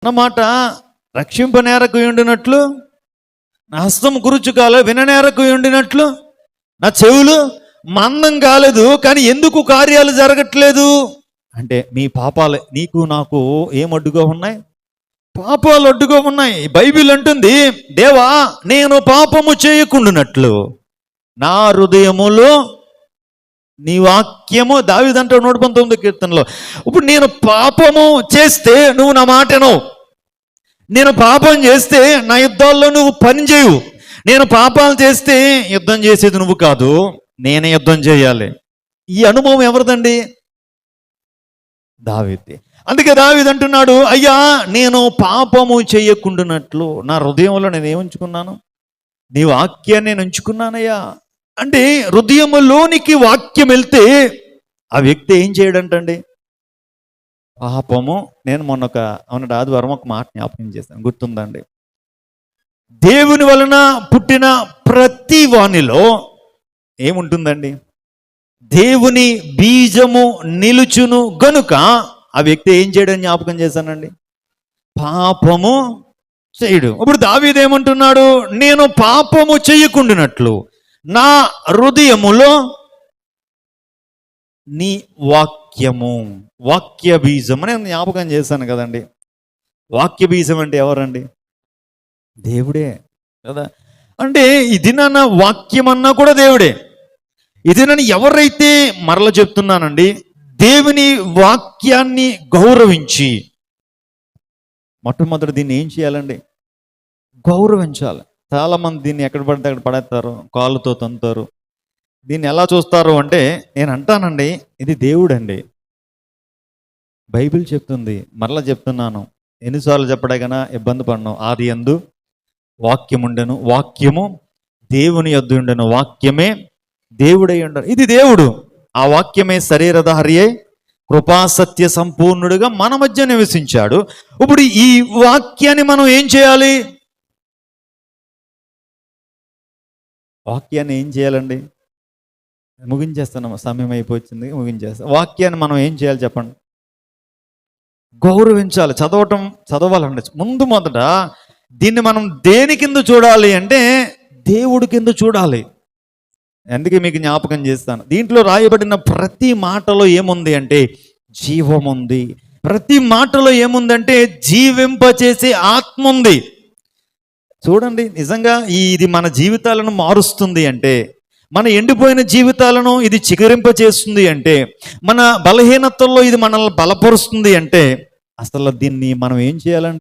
అన్నమాట రక్షింపనేరకు ఉండినట్లు, నా హస్తం గురుచు కాలే విననేరకు ఉండినట్లు, నా చెవులు మందం కాలేదు కానీ ఎందుకు కార్యాలు జరగట్లేదు అంటే మీ పాపాలే. నీకు నాకు ఏం అడ్డుగా ఉన్నాయి? పాపాలు అడ్డుగా ఉన్నాయి. బైబిల్ అంటుంది, దేవా నేను పాపము చేయకుండానట్లు నా హృదయములో నీ వాక్యము, దావీదంటే 119 కీర్తనలో. ఇప్పుడు నేను పాపము చేస్తే నువ్వు నా మాటను, నేను పాపం చేస్తే నా యుద్ధాల్లో నువ్వు పని చేయవు. నేను పాపాలు చేస్తే యుద్ధం చేసేది నువ్వు కాదు, నేనే యుద్ధం చేయాలి. ఈ అనుభవం ఎవరిదండి? దావీదే. అందుకే దావీదు అంటున్నాడు, అయ్యా నేను పాపము చేయకుండానట్లు నా హృదయంలో నేను ఏముంచుకున్నాను? నీ వాక్యాన్ని నేను ఉంచుకున్నానయ్యా. అంటే హృదయములోనికి వాక్యం వెళ్తే ఆ వ్యక్తి ఏం చేయడంటండి? పాపము. నేను మొన్నటి ఆదివారం ఒక మాట జ్ఞాపకం చేశాను, గుర్తుందండి? దేవుని వలన పుట్టిన ప్రతి వానిలో ఏముంటుందండి? దేవుని బీజము నిలుచును గనుక ఆ వ్యక్తి ఏం చేయడం జ్ఞాపకం చేశానండి? పాపము చేయడు. ఇప్పుడు దావీదు ఏమంటున్నాడు? నేను పాపము చేయకుండానట్లు నా హృదయములో నీ వాక్యము, వాక్య బీజం అని జ్ఞాపకం చేశాను కదండి. వాక్య బీజం అంటే ఎవరండి? దేవుడే కదా. అంటే ఇది నాన్న వాక్యం అన్నా కూడా దేవుడే. ఇది నన్ను ఎవరైతే, మరలా చెప్తున్నానండి, దేవుని వాక్యాన్ని గౌరవించి, మొట్టమొదటి దీన్ని ఏం చేయాలండి? గౌరవించాలి. చాలామంది దీన్ని ఎక్కడ పడితే అక్కడ పడేస్తారు, కాళ్ళతో తంతారు. దీన్ని ఎలా చూస్తారు అంటే, నేను అంటానండి, ఇది దేవుడు అండి. బైబిల్ చెప్తుంది, మరలా చెప్తున్నాను, ఎన్నిసార్లు చెప్పడే కన్నా ఇబ్బంది పడినాం. ఆది యందు వాక్యం ఉండెను, వాక్యము దేవుని యొద్ద ఉండెను, వాక్యమే దేవుడై ఉండను. ఇది దేవుడు. ఆ వాక్యమే శరీరధారి అయి కృపా సత్య సంపూర్ణుడిగా మన మధ్య నివసించాడు. ఇప్పుడు ఈ వాక్యాన్ని మనం ఏం చేయాలి? వాక్యాన్ని ఏం చేయాలండి? ముగించేస్తున్నాము, సమయం అయిపోయింది, ముగించేస్తాం. వాక్యాన్ని మనం ఏం చేయాలి చెప్పండి? గౌరవించాలి. చదవాలండి. మొదట దీన్ని మనం దేని కింద చూడాలి అంటే దేవుడి కింద చూడాలి. అందుకే మీకు జ్ఞాపకం చేస్తాను, దీంట్లో రాయబడిన ప్రతి మాటలో ఏముంది అంటే జీవం ఉంది. ప్రతి మాటలో ఏముందంటే జీవింపచేసే ఆత్మ ఉంది. చూడండి, నిజంగా ఇది మన జీవితాలను మారుస్తుంది అంటే, మన ఎండిపోయిన జీవితాలను ఇది చిగురింపచేస్తుంది అంటే, మన బలహీనతల్లో ఇది మనల్ని బలపరుస్తుంది అంటే, అసలు దీన్ని మనం ఏం చేయాలంటే